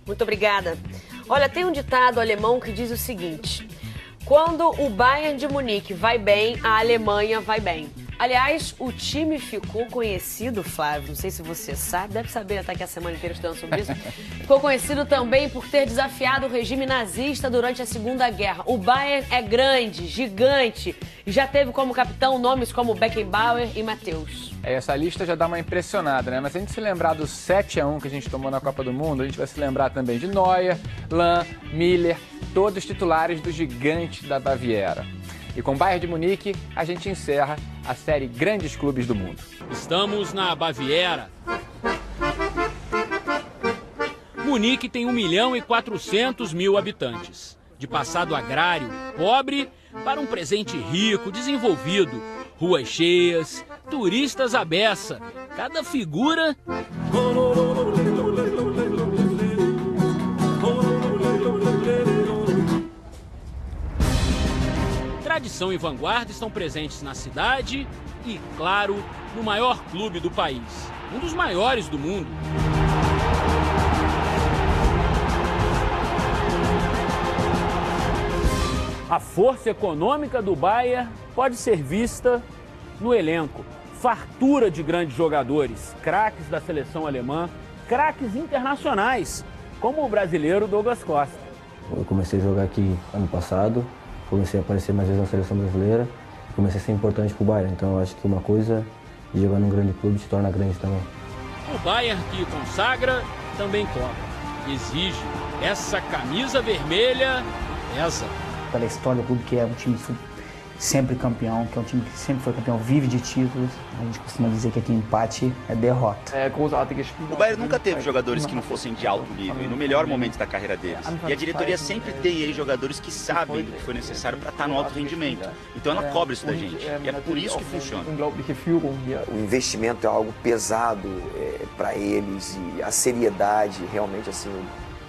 Muito obrigada. Olha, tem um ditado alemão que diz o seguinte: quando o Bayern de Munique vai bem, a Alemanha vai bem. Aliás, o time ficou conhecido, Flávio, não sei se você sabe, deve saber até que a semana inteira estudando sobre isso, ficou conhecido também por ter desafiado o regime nazista durante a Segunda Guerra. O Bayern é grande, gigante, e já teve como capitão nomes como Beckenbauer e Matheus. Essa lista já dá uma impressionada, né? Mas se a gente se lembrar do 7-1 que a gente tomou na Copa do Mundo, a gente vai se lembrar também de Neuer, Lahm, Müller, todos titulares do gigante da Baviera. E com o Bayern de Munique, a gente encerra a série Grandes Clubes do Mundo. Estamos na Baviera. Munique tem 1.400.000 habitantes. De passado agrário, pobre, para um presente rico, desenvolvido. Ruas cheias, turistas à beça. Cada figura... Tradição e vanguarda estão presentes na cidade e, claro, no maior clube do país, um dos maiores do mundo. A força econômica do Bayern pode ser vista no elenco. Fartura de grandes jogadores, craques da seleção alemã, craques internacionais, como o brasileiro Douglas Costa. Eu comecei a jogar aqui ano passado. Comecei a aparecer mais vezes na seleção brasileira e comecei a ser importante para o Bayern. Então eu acho que uma coisa de jogar num grande clube se torna grande também. O Bayern que consagra também cobra. Exige. Essa camisa vermelha pesa. Pela história do clube, que é um time sempre campeão, que é um time que sempre foi campeão, vive de títulos. A gente costuma dizer que aqui empate é derrota. O Bayern nunca teve jogadores que não fossem de alto nível e no melhor momento da carreira deles. E a diretoria sempre tem aí jogadores que sabem do que foi necessário para estar no alto rendimento. Então ela cobra isso da gente. E é por isso que funciona. O investimento é algo pesado para eles e a seriedade, realmente assim,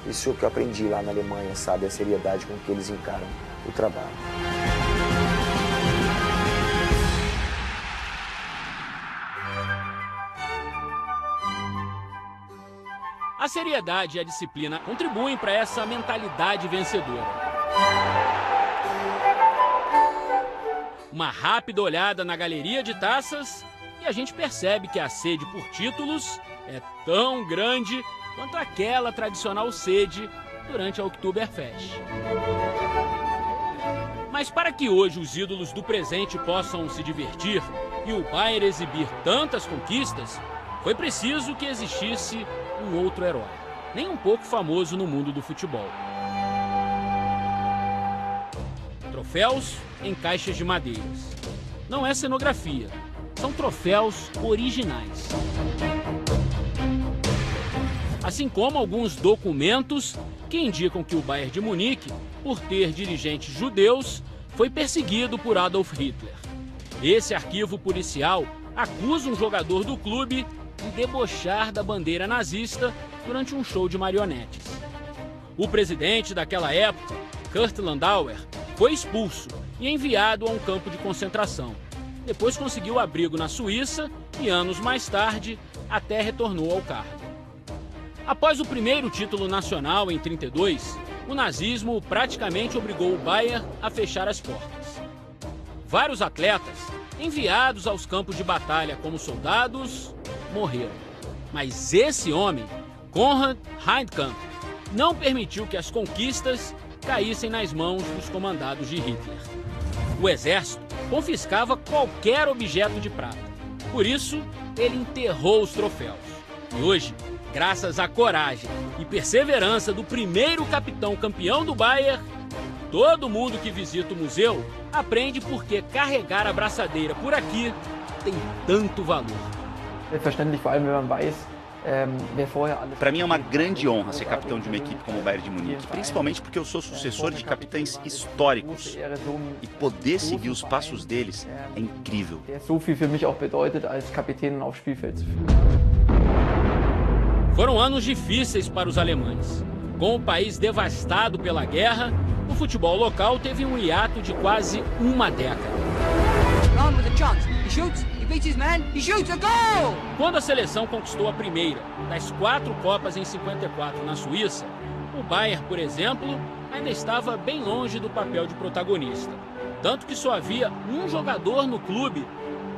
isso é o que eu aprendi lá na Alemanha, sabe? A seriedade com que eles encaram o trabalho. A seriedade e a disciplina contribuem para essa mentalidade vencedora. Uma rápida olhada na galeria de taças e a gente percebe que a sede por títulos é tão grande quanto aquela tradicional sede durante a Oktoberfest. Mas para que hoje os ídolos do presente possam se divertir e o Bayern exibir tantas conquistas, foi preciso que existisse um outro herói, nem um pouco famoso no mundo do futebol. Troféus em caixas de madeiras. Não é cenografia, são troféus originais. Assim como alguns documentos que indicam que o Bayern de Munique, por ter dirigentes judeus, foi perseguido por Adolf Hitler. Esse arquivo policial acusa um jogador do clube de debochar da bandeira nazista durante um show de marionetes. O presidente daquela época, Kurt Landauer, foi expulso e enviado a um campo de concentração. Depois conseguiu abrigo na Suíça e, anos mais tarde, até retornou ao cargo. Após o primeiro título nacional em 1932, o nazismo praticamente obrigou o Bayern a fechar as portas. Vários atletas, enviados aos campos de batalha como soldados, morreram. Mas esse homem, Konrad Heidkamp, não permitiu que as conquistas caíssem nas mãos dos comandados de Hitler. O exército confiscava qualquer objeto de prata. Por isso, ele enterrou os troféus. E hoje, graças à coragem e perseverança do primeiro capitão campeão do Bayern, todo mundo que visita o museu aprende por que carregar a braçadeira por aqui tem tanto valor. Para mim é uma grande honra ser capitão de uma equipe como o Bayern de Munique, principalmente porque eu sou sucessor de capitães históricos e poder seguir os passos deles é incrível. Foram anos difíceis para os alemães. Com o país devastado pela guerra, o futebol local teve um hiato de quase uma década. Quando a seleção conquistou a primeira das 4 Copas em 54 na Suíça, o Bayern, por exemplo, ainda estava bem longe do papel de protagonista. Tanto que só havia um jogador no clube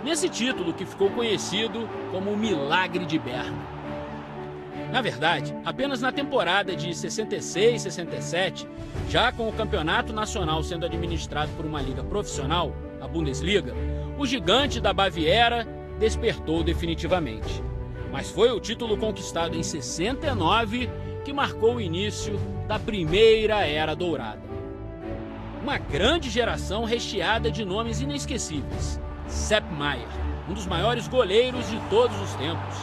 nesse título que ficou conhecido como o Milagre de Berna. Na verdade, apenas na temporada de 66-67, já com o campeonato nacional sendo administrado por uma liga profissional, a Bundesliga, o gigante da Baviera despertou definitivamente. Mas foi o título conquistado em 69 que marcou o início da primeira Era Dourada. Uma grande geração recheada de nomes inesquecíveis. Sepp Maier, um dos maiores goleiros de todos os tempos.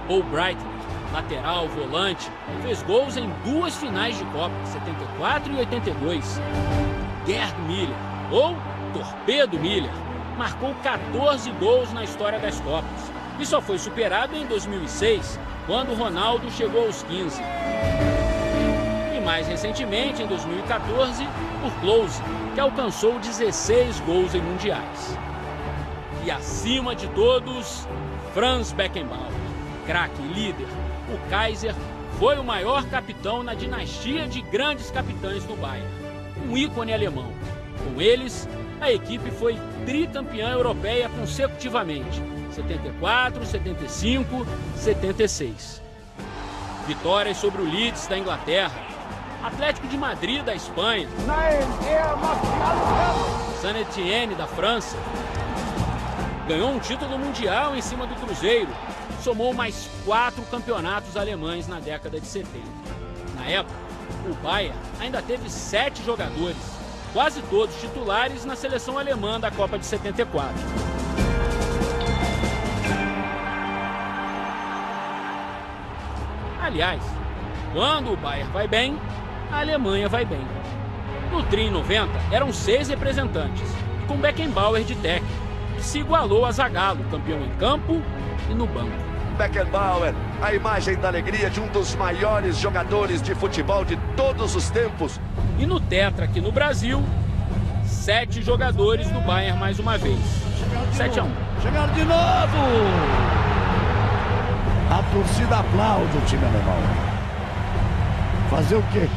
Paul Breitner, lateral, volante, fez gols em 2 finais de Copa, 74 e 82. Gerd Müller, ou Torpedo Miller, marcou 14 gols na história das Copas e só foi superado em 2006, quando Ronaldo chegou aos 15. E mais recentemente, em 2014, por Klose, que alcançou 16 gols em mundiais. E acima de todos, Franz Beckenbauer, craque e líder. O Kaiser foi o maior capitão na dinastia de grandes capitães do Bayern, um ícone alemão. Com eles, a equipe foi tricampeã europeia consecutivamente, 74, 75, 76. Vitórias sobre o Leeds da Inglaterra, Atlético de Madrid da Espanha, Saint-Étienne da França. Ganhou um título mundial em cima do Cruzeiro. Somou mais 4 campeonatos alemães na década de 70. Na época, o Bayern ainda teve 7 jogadores, quase todos titulares na seleção alemã da Copa de 74. Aliás, quando o Bayern vai bem, a Alemanha vai bem. No Tri 90, eram 6 representantes, com Beckenbauer de técnico, que se igualou a Zagallo, campeão em campo e no banco. Beckenbauer, a imagem da alegria de um dos maiores jogadores de futebol de todos os tempos. E no Tetra aqui no Brasil, 7 jogadores do Bayern mais uma vez. 7-1. Chegaram de novo! A torcida aplaude o time alemão. Fazer o quê?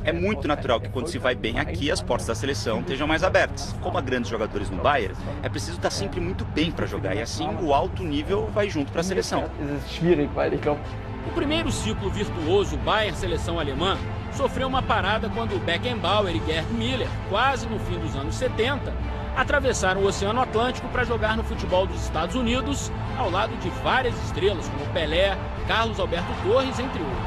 É muito natural que quando se vai bem aqui, as portas da seleção estejam mais abertas. Como há grandes jogadores no Bayern, é preciso estar sempre muito bem para jogar e assim o alto nível vai junto para a seleção. O primeiro ciclo virtuoso Bayern-seleção alemã sofreu uma parada quando Beckenbauer e Gerd Müller, quase no fim dos anos 70, atravessaram o Oceano Atlântico para jogar no futebol dos Estados Unidos, ao lado de várias estrelas como Pelé, Carlos Alberto Torres, entre outros.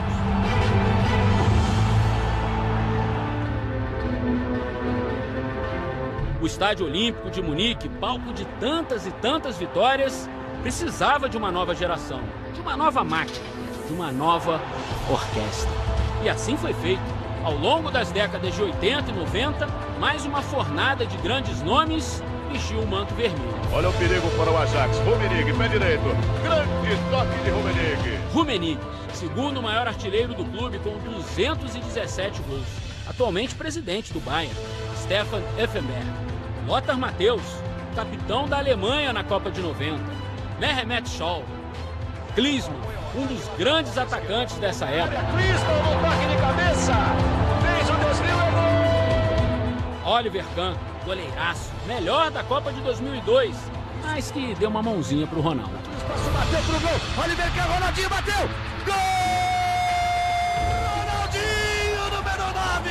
O Estádio Olímpico de Munique, palco de tantas e tantas vitórias, precisava de uma nova geração, de uma nova máquina, de uma nova orquestra. E assim foi feito. Ao longo das décadas de 80 e 90, mais uma fornada de grandes nomes vestiu o manto vermelho. Olha o perigo para o Ajax. Rummenigge, pé direito. Grande toque de Rummenigge. Rummenigge, segundo maior artilheiro do clube com 217 gols. Atualmente presidente do Bayern, Stefan Effenberg. Lothar Matthäus, capitão da Alemanha na Copa de 90. Mehmet Scholl. Klinsmann, um dos grandes atacantes dessa época. Klinsmann no toque de cabeça. Fez o desvio e gol. Oliver Kahn, goleiraço, melhor da Copa de 2002, mas que deu uma mãozinha pro Ronaldo. Bateu pro gol. Oliver Kahn, Ronaldinho bateu. Gol! Ronaldinho, número 9.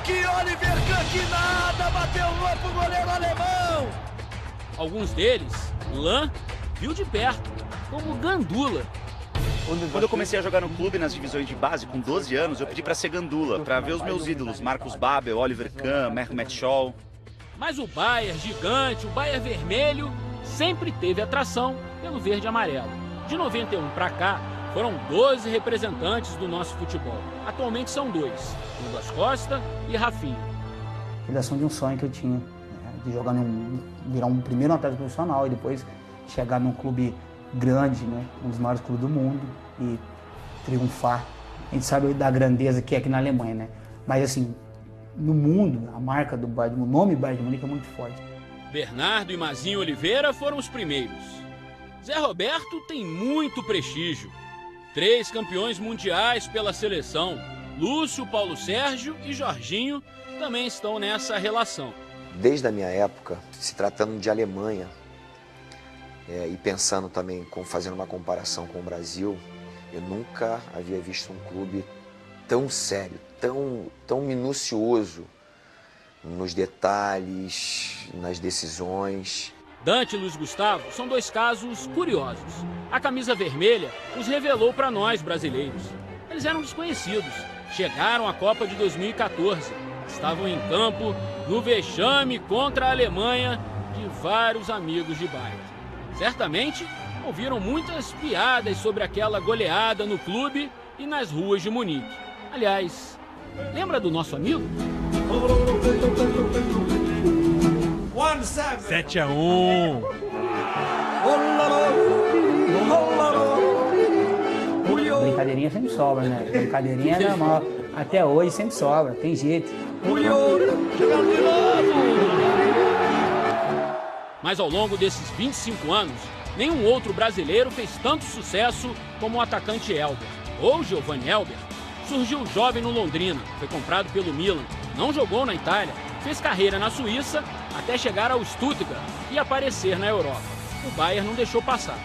Que Oliver Kahn, que nada, bateu o goleiro alemão. Alguns deles, Lan viu de perto, como Gandula. Quando eu comecei a jogar no clube nas divisões de base, com 12 anos, eu pedi para ser Gandula, para ver os meus ídolos, Marcus Babbel, Oliver Kahn, Mehmet Scholl. Mas o Bayern gigante, o Bayern vermelho, sempre teve atração pelo verde e amarelo. De 91 para cá, foram 12 representantes do nosso futebol. Atualmente são 2, Douglas Costa e Rafinha. Realização de um sonho que eu tinha, né, de jogar virar um primeiro atleta profissional e depois chegar num clube grande, né, um dos maiores clubes do mundo e triunfar. A gente sabe da grandeza que é aqui na Alemanha, né? Mas assim, no mundo, a marca do Bayern, o nome Bayern de Munique é muito forte. Bernardo e Mazinho Oliveira foram os primeiros. Zé Roberto tem muito prestígio. 3 campeões mundiais pela seleção. Lúcio, Paulo Sérgio e Jorginho também estão nessa relação. Desde a minha época, se tratando de Alemanha, e pensando também, fazendo uma comparação com o Brasil, eu nunca havia visto um clube tão sério, tão minucioso nos detalhes, nas decisões. Dante e Luiz Gustavo são 2 casos curiosos. A camisa vermelha os revelou para nós brasileiros. Eles eram desconhecidos, chegaram à Copa de 2014, estavam em campo no vexame contra a Alemanha de vários amigos de Bayern. Certamente ouviram muitas piadas sobre aquela goleada no clube e nas ruas de Munique. Aliás, lembra do nosso amigo? 7-1. Brincadeirinha sempre sobra, né? Brincadeirinha é normal. Até hoje sempre sobra, tem jeito. Mas ao longo desses 25 anos, nenhum outro brasileiro fez tanto sucesso como o atacante Elber, ou Giovanni Elber. Surgiu jovem no Londrina, foi comprado pelo Milan, não jogou na Itália, fez carreira na Suíça até chegar ao Stuttgart e aparecer na Europa. O Bayern não deixou passar.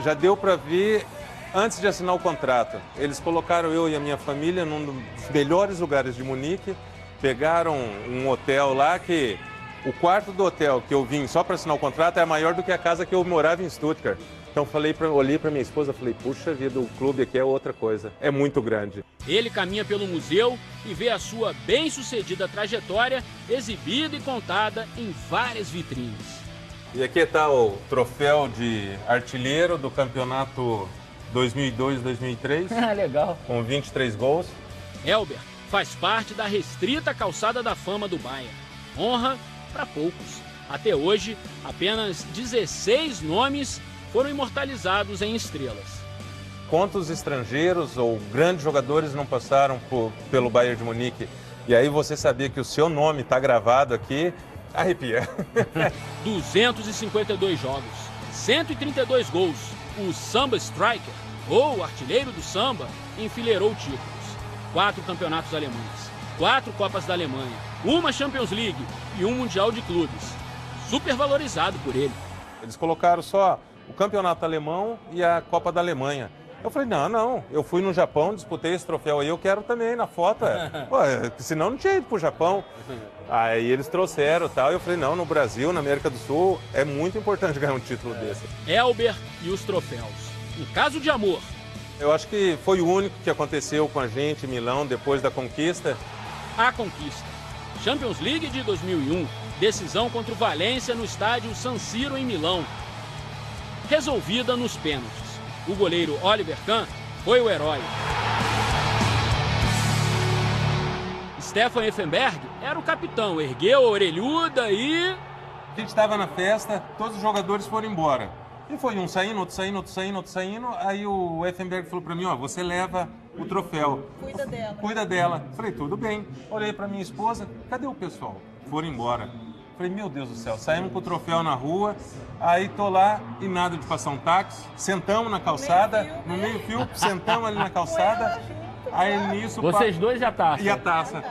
Já deu para ver antes de assinar o contrato. Eles colocaram eu e a minha família num dos melhores lugares de Munique, pegaram um hotel lá que o quarto do hotel que eu vim só para assinar o contrato é maior do que a casa que eu morava em Stuttgart. Então olhei para minha esposa e falei, puxa vida, o clube aqui é outra coisa, é muito grande. Ele caminha pelo museu e vê a sua bem-sucedida trajetória exibida e contada em várias vitrines. E aqui está o troféu de artilheiro do campeonato 2002-2003. Ah, legal. Com 23 gols. Elber faz parte da restrita calçada da fama do Bayern. Honra para poucos. Até hoje, apenas 16 nomes foram imortalizados em estrelas. Quantos estrangeiros ou grandes jogadores não passaram pelo Bayern de Munique? E aí você sabia que o seu nome está gravado aqui, arrepia. 252 jogos, 132 gols. O Samba Striker, ou artilheiro do samba, enfileirou títulos. 4 campeonatos alemães, 4 Copas da Alemanha, 1 Champions League e 1 Mundial de Clubes. Super valorizado por ele. Eles colocaram só o campeonato alemão e a Copa da Alemanha. Eu falei, não, eu fui no Japão, disputei esse troféu aí, eu quero também na foto. Pô, senão não tinha ido pro Japão. Aí eles trouxeram e tal, eu falei, não, no Brasil, na América do Sul, é muito importante ganhar um título desse. Elber e os troféus. Um caso de amor. Eu acho que foi o único que aconteceu com a gente em Milão depois da conquista. A conquista. Champions League de 2001, decisão contra o Valência no estádio San Siro em Milão. Resolvida nos pênaltis. O goleiro Oliver Kahn foi o herói. Stefan Effenberg era o capitão, ergueu a orelhuda e... A gente estava na festa, todos os jogadores foram embora. E foi um saindo, outro saindo, outro saindo, outro saindo. Aí o Effenberg falou para mim, ó, você leva o troféu. Cuida dela. Cuida dela. Falei, tudo bem. Olhei para minha esposa, cadê o pessoal? Foram embora. Falei, meu Deus do céu, saímos com o troféu na rua, aí tô lá e nada de passar um táxi, sentamos na calçada, no meio-fio, sentamos ali na calçada, aí nisso... Vocês dois e a taça. E a taça.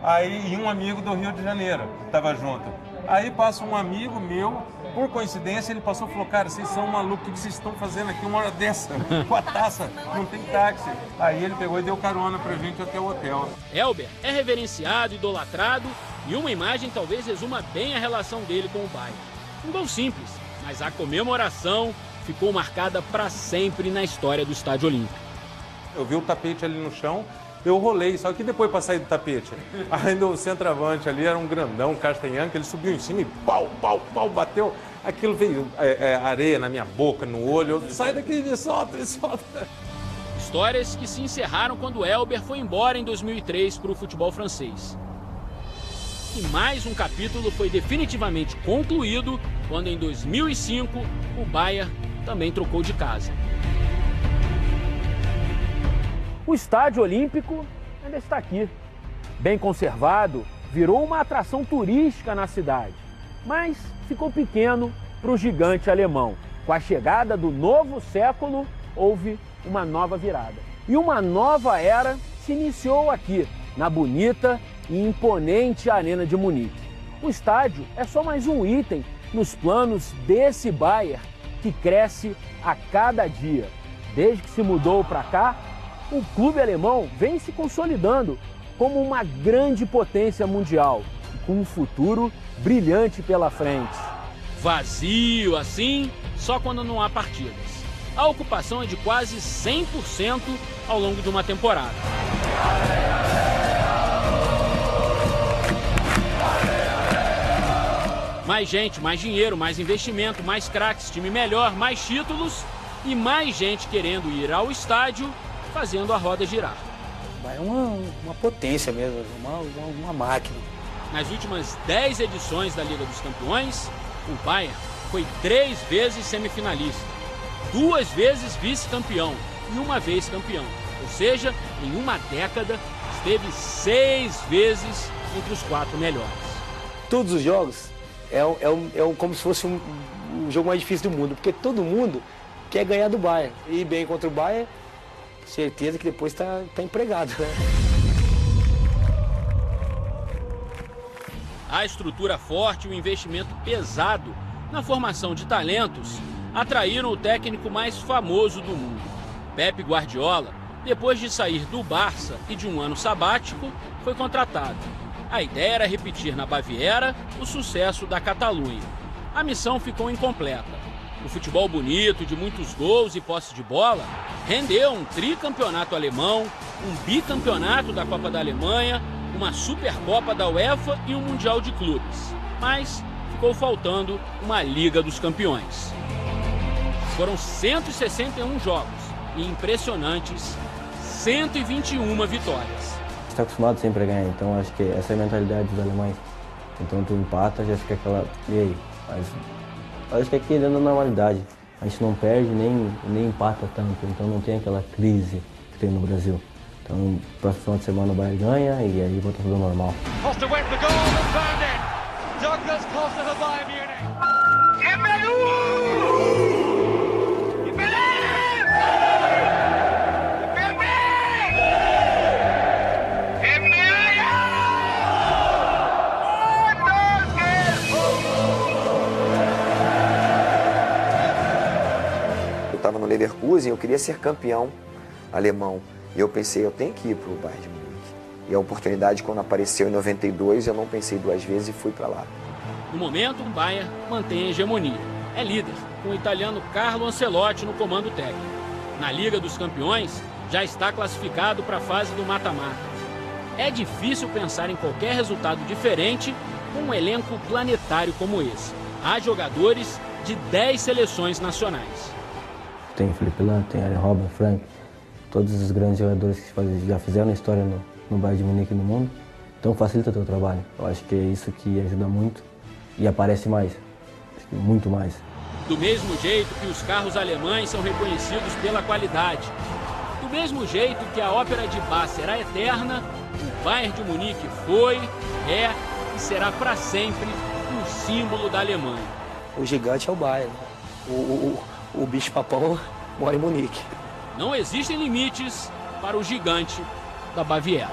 Aí, e um amigo do Rio de Janeiro, tava junto. Aí passa um amigo meu, por coincidência, ele passou e falou, cara, vocês são malucos, o que vocês estão fazendo aqui uma hora dessa, com a taça, não tem táxi. Aí ele pegou e deu carona pra gente até o hotel. Elber é reverenciado, idolatrado, e uma imagem talvez resuma bem a relação dele com o Bayern. Um gol simples, mas a comemoração ficou marcada para sempre na história do Estádio Olímpico. Eu vi o tapete ali no chão, eu rolei, só que depois para sair do tapete, ainda o centroavante ali era um grandão, um Castanhan, que ele subiu em cima e pau, pau, pau, bateu. Aquilo veio areia na minha boca, no olho, sai daqui, me solta, me solta. Histórias que se encerraram quando Elber foi embora em 2003 para o futebol francês. E mais um capítulo foi definitivamente concluído quando, em 2005, o Bayern também trocou de casa. O Estádio Olímpico ainda está aqui, bem conservado, virou uma atração turística na cidade, mas ficou pequeno para o gigante alemão. Com a chegada do novo século, houve uma nova virada. E uma nova era se iniciou aqui, na bonita e imponente Arena de Munique. O estádio é só mais um item nos planos desse Bayern que cresce a cada dia. Desde que se mudou para cá, o clube alemão vem se consolidando como uma grande potência mundial e com um futuro brilhante pela frente. Vazio assim, só quando não há partidas. A ocupação é de quase 100% ao longo de uma temporada. Mais gente, mais dinheiro, mais investimento, mais craques, time melhor, mais títulos e mais gente querendo ir ao estádio, fazendo a roda girar. É uma potência mesmo, uma máquina. Nas últimas 10 edições da Liga dos Campeões, o Bayern foi 3 vezes semifinalista, 2 vezes vice-campeão e 1 vez campeão. Ou seja, em uma década, esteve 6 vezes entre os 4 melhores. Todos os jogos é como se fosse o jogo mais difícil do mundo, porque todo mundo quer ganhar do Bayern. Ir bem contra o Bayern, certeza que depois tá empregado, né? A estrutura forte e o investimento pesado na formação de talentos atraíram o técnico mais famoso do mundo. Pep Guardiola, depois de sair do Barça e de um ano sabático, foi contratado. A ideia era repetir na Baviera o sucesso da Catalunha. A missão ficou incompleta. O futebol bonito, de muitos gols e posse de bola, rendeu um tricampeonato alemão, um bicampeonato da Copa da Alemanha, uma Supercopa da UEFA e um Mundial de Clubes. Mas ficou faltando uma Liga dos Campeões. Foram 161 jogos e impressionantes 121 vitórias. Está acostumado sempre a ganhar, então acho que essa é a mentalidade dos alemães. Então tu empata, já fica aquela... E aí? Mas acho que aqui dentro da normalidade. A gente não perde nem empata tanto, então não tem aquela crise que tem no Brasil. Então, no próximo final de semana o Bayern ganha e aí volta tudo normal. Costa went for goal and found it. Douglas Costa for Bayern Munich. Eu estava no Leverkusen, eu queria ser campeão alemão. E eu pensei, eu tenho que ir para o Bayern de Munique. E a oportunidade, quando apareceu em 92, eu não pensei 2 vezes e fui para lá. No momento, o Bayern mantém a hegemonia. É líder, com o italiano Carlo Ancelotti no comando técnico. Na Liga dos Campeões, já está classificado para a fase do mata-mata. É difícil pensar em qualquer resultado diferente com um elenco planetário como esse. Há jogadores de 10 seleções nacionais. Tem Felipe Lahm, tem Arjen Robben, Frank, todos os grandes jogadores que já fizeram história no Bayern de Munique e no mundo. Então facilita o teu trabalho. Eu acho que é isso que ajuda muito e aparece mais, muito mais. Do mesmo jeito que os carros alemães são reconhecidos pela qualidade, do mesmo jeito que a ópera de Bach será eterna, o Bayern de Munique foi, é e será para sempre um símbolo da Alemanha. O gigante é o Bayern, o bicho-papão mora em Munique. Não existem limites para o gigante da Baviera.